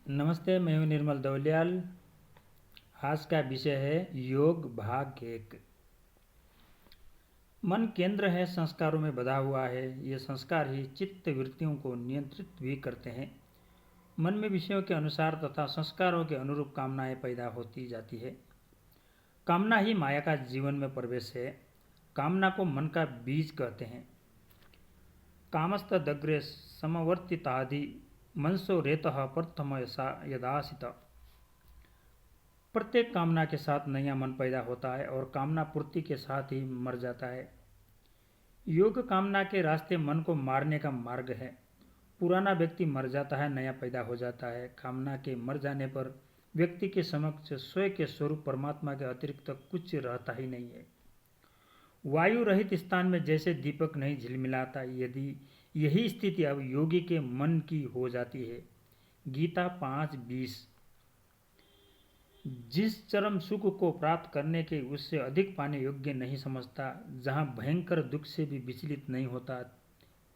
नमस्ते, मैं हूँ निर्मल दौलियाल। आज का विषय है योग भाग 1। मन केंद्र है, संस्कारों में बधा हुआ है। ये संस्कार ही चित्त वृत्तियों को नियंत्रित भी करते हैं। मन में विषयों के अनुसार तथा संस्कारों के अनुरूप कामनाएं पैदा होती जाती है। कामना ही माया का जीवन में प्रवेश है। कामना को मन का बीज कहते हैं। कामस्तदग्रे समवर्तितादि मनसो रेतः प्रथम यदासित। प्रत्येक कामना के साथ नया मन पैदा होता है और कामना पूर्ति के साथ ही मर जाता है। योग कामना के रास्ते मन को मारने का मार्ग है। पुराना व्यक्ति मर जाता है, नया पैदा हो जाता है। कामना के मर जाने पर व्यक्ति के समक्ष स्वयं के स्वरूप परमात्मा के अतिरिक्त कुछ रहता ही नहीं है। वायु रहित स्थान में जैसे दीपक नहीं झिलमिलाता, यदि यही स्थिति अब योगी के मन की हो जाती है। गीता 5:20। जिस चरम सुख को प्राप्त करने के उससे अधिक पाने योग्य नहीं समझता, जहाँ भयंकर दुख से भी विचलित नहीं होता।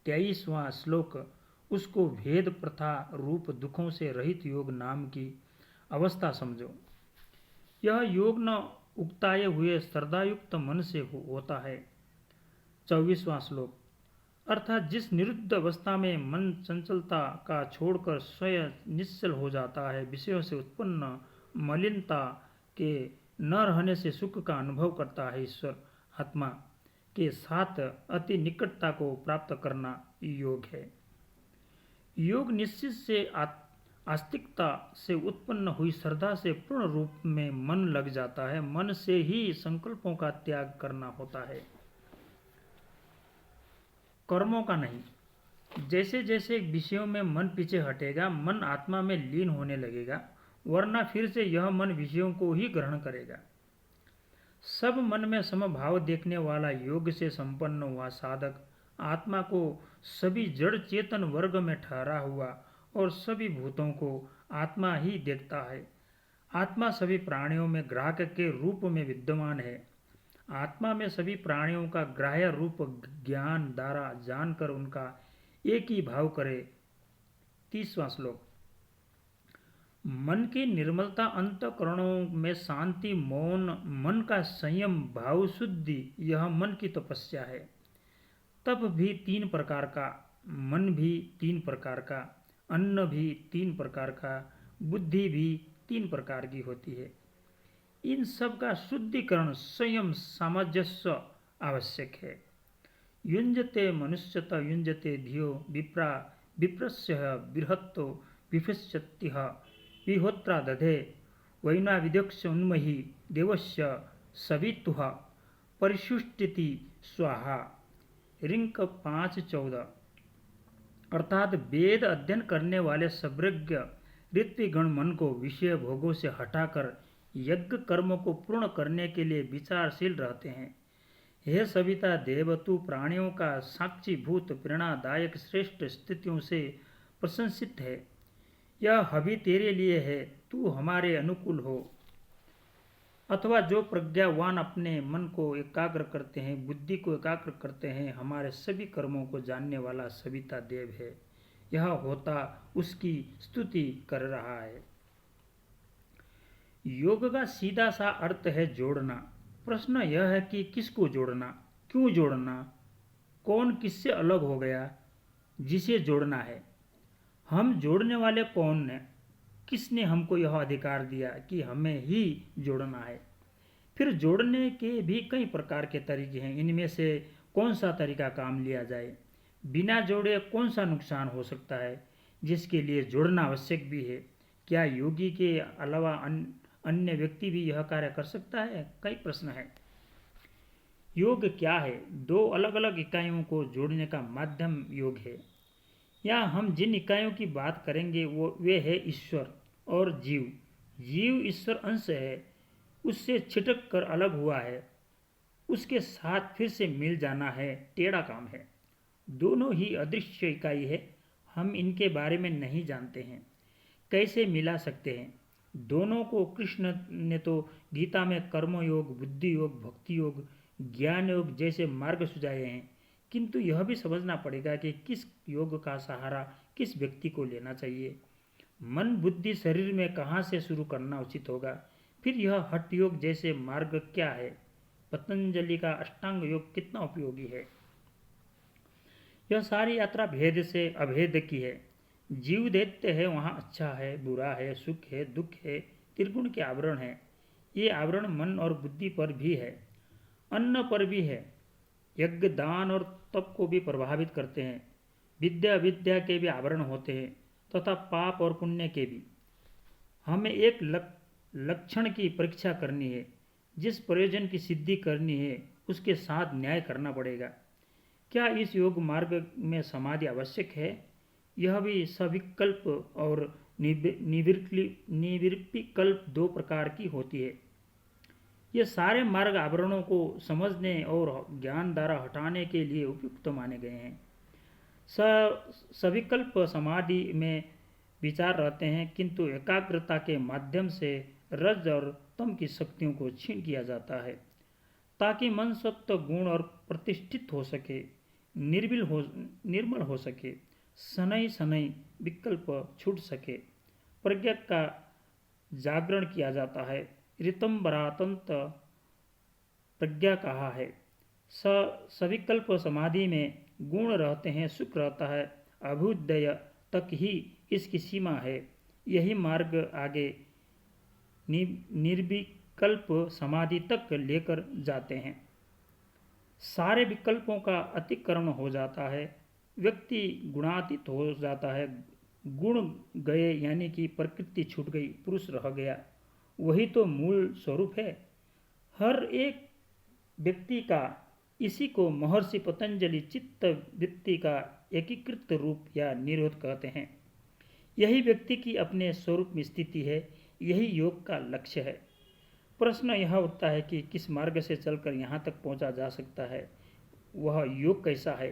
23वां श्लोक। उसको भेद प्रथा रूप दुखों से रहित योग नाम की अवस्था समझो। यह योग न उकताए हुए श्रद्धायुक्त मन से होता है। 24वां श्लोक। अर्थात जिस निरुद्ध अवस्था में मन चंचलता का छोड़कर स्वयं निश्चल हो जाता है, विषयों से उत्पन्न मलिनता के न रहने से सुख का अनुभव करता है, ईश्वर आत्मा के साथ अति निकटता को प्राप्त करना योग है। योग निश्चित से आस्तिकता से उत्पन्न हुई श्रद्धा से पूर्ण रूप में मन लग जाता है। मन से ही संकल्पों का त्याग करना होता है, कर्मों का नहीं। जैसे जैसे विषयों में मन पीछे हटेगा, मन आत्मा में लीन होने लगेगा, वरना फिर से यह मन विषयों को ही ग्रहण करेगा। सब मन में समभाव देखने वाला योग से संपन्न हुआ साधक आत्मा को सभी जड़ चेतन वर्ग में ठहरा हुआ और सभी भूतों को आत्मा ही देखता है। आत्मा सभी प्राणियों में ग्राहक के रूप में विद्यमान है। आत्मा में सभी प्राणियों का ग्राह्य रूप ज्ञान द्वारा जानकर उनका एक ही भाव करे। 30वां श्लोक। मन की निर्मलता, अंतःकरणों में शांति, मौन, मन का संयम, भाव शुद्धि, यह मन की तपस्या है। तप भी 3 प्रकार का, मन भी 3 प्रकार का, अन्न भी 3 प्रकार का, बुद्धि भी 3 प्रकार की होती है। इन सब का शुद्धिकरण, संयम, सामंजस्य आवश्यक है। युञ्जते मनुष्यत युञ्जते धियो विप्रा विप्रस्य बृहत्तो विभस्यतिः विहोत्रा दधे वैनाविदक्ष उन्मही देवस्य सवितुः परिशुष्टिति स्वाहा। रिंक 5:14। अर्थात वेद अध्ययन करने वाले सब्रज्ञ ऋत्विगण मन को विषय भोगों से हटाकर यज्ञ कर्म को पूर्ण करने के लिए विचारशील रहते हैं। हे सविता, देवतु प्राणियों का साक्षीभूत प्रेरणादायक श्रेष्ठ स्थितियों से प्रशंसित है। यह हवि तेरे लिए है, तू हमारे अनुकूल हो। अथवा जो प्रज्ञावान अपने मन को एकाग्र करते हैं, बुद्धि को एकाग्र करते हैं, हमारे सभी कर्मों को जानने वाला सविता देव है। यह होता उसकी स्तुति कर रहा है। योग का सीधा सा अर्थ है जोड़ना। प्रश्न यह है कि किसको जोड़ना, क्यों जोड़ना, कौन किससे अलग हो गया जिसे जोड़ना है। हम जोड़ने वाले कौन हैं, किसने हमको यह अधिकार दिया कि हमें ही जोड़ना है। फिर जोड़ने के भी कई प्रकार के तरीके हैं। इनमें से कौन सा तरीका काम लिया जाए, बिना जोड़े कौन सा नुकसान हो सकता है, जिसके लिए जोड़ना आवश्यक भी है। क्या योगी के अलावा अन्य व्यक्ति भी यह कार्य कर सकता है? कई प्रश्न है। योग क्या है? 2 अलग अलग इकाइयों को जोड़ने का माध्यम योग है। यहाँ हम जिन इकाइयों की बात करेंगे वे है ईश्वर और जीव। जीव ईश्वर अंश है, उससे छिटक कर अलग हुआ है, उसके साथ फिर से मिल जाना है, टेढ़ा काम है। दोनों ही अदृश्य इकाई है, हम इनके बारे में नहीं जानते हैं, कैसे मिला सकते हैं। दोनों को कृष्ण ने तो गीता में कर्मयोग, बुद्धि योग, भक्ति योग, ज्ञान योग जैसे मार्ग सुझाए हैं। किंतु यह भी समझना पड़ेगा कि किस योग का सहारा किस व्यक्ति को लेना चाहिए। मन बुद्धि शरीर में कहाँ से शुरू करना उचित होगा? फिर यह हठ योग जैसे मार्ग क्या है? पतंजलि का अष्टांग योग कितना उपयोगी है? यह सारी यात्रा भेद से अभेद की है। जीव दैत्य है, वहाँ अच्छा है, बुरा है, सुख है, दुख है, त्रिगुण के आवरण है। ये आवरण मन और बुद्धि पर भी है, अन्न पर भी है। यज्ञ, दान और तप को भी प्रभावित करते हैं। विद्या अविद्या के भी आवरण होते हैं, तथा पाप और पुण्य के भी। हमें एक लक्षण की परीक्षा करनी है। जिस प्रयोजन की सिद्धि करनी है उसके साथ न्याय करना पड़ेगा। क्या इस योग मार्ग में समाधि आवश्यक है? यह भी सविकल्प और निविर्पिकल्प दो प्रकार की होती है। ये सारे मार्ग आवरणों को समझने और ज्ञान द्वारा हटाने के लिए उपयुक्त माने गए हैं। सविकल्प समाधि में विचार रहते हैं, किंतु एकाग्रता के माध्यम से रज और तम की शक्तियों को छीन किया जाता है, ताकि मन सत्व गुण और प्रतिष्ठित हो सके, निर्मल हो सके, शनै शनै विकल्प छूट सके। प्रज्ञा का जागरण किया जाता है। ऋतंबरातंत प्रज्ञा कहा है। सविकल्प समाधि में गुण रहते हैं, सुख रहता है, अभ्युदय तक ही इसकी सीमा है। यही मार्ग आगे निर्विकल्प समाधि तक लेकर जाते हैं। सारे विकल्पों का अतिक्रमण हो जाता है, व्यक्ति गुणातीत हो जाता है। गुण गए यानी कि प्रकृति छूट गई, पुरुष रह गया। वही तो मूल स्वरूप है हर एक व्यक्ति का। इसी को महर्षि पतंजलि चित्त वृत्ति का एकीकृत रूप या निरोध कहते हैं। यही व्यक्ति की अपने स्वरूप में स्थिति है, यही योग का लक्ष्य है। प्रश्न यह उठता है कि किस मार्ग से चलकर यहाँ तक पहुँचा जा सकता है, वह योग कैसा है?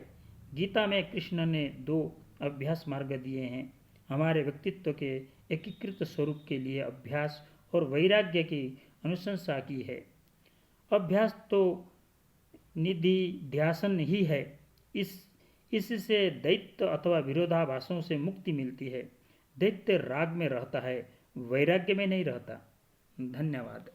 गीता में कृष्ण ने 2 अभ्यास मार्ग दिए हैं। हमारे व्यक्तित्व के एकीकृत स्वरूप के लिए अभ्यास और वैराग्य की अनुशंसा की है। अभ्यास तो निधिध्यासन ही है। इससे दैत्य अथवा विरोधाभासों से मुक्ति मिलती है। दैत्य राग में रहता है, वैराग्य में नहीं रहता। धन्यवाद।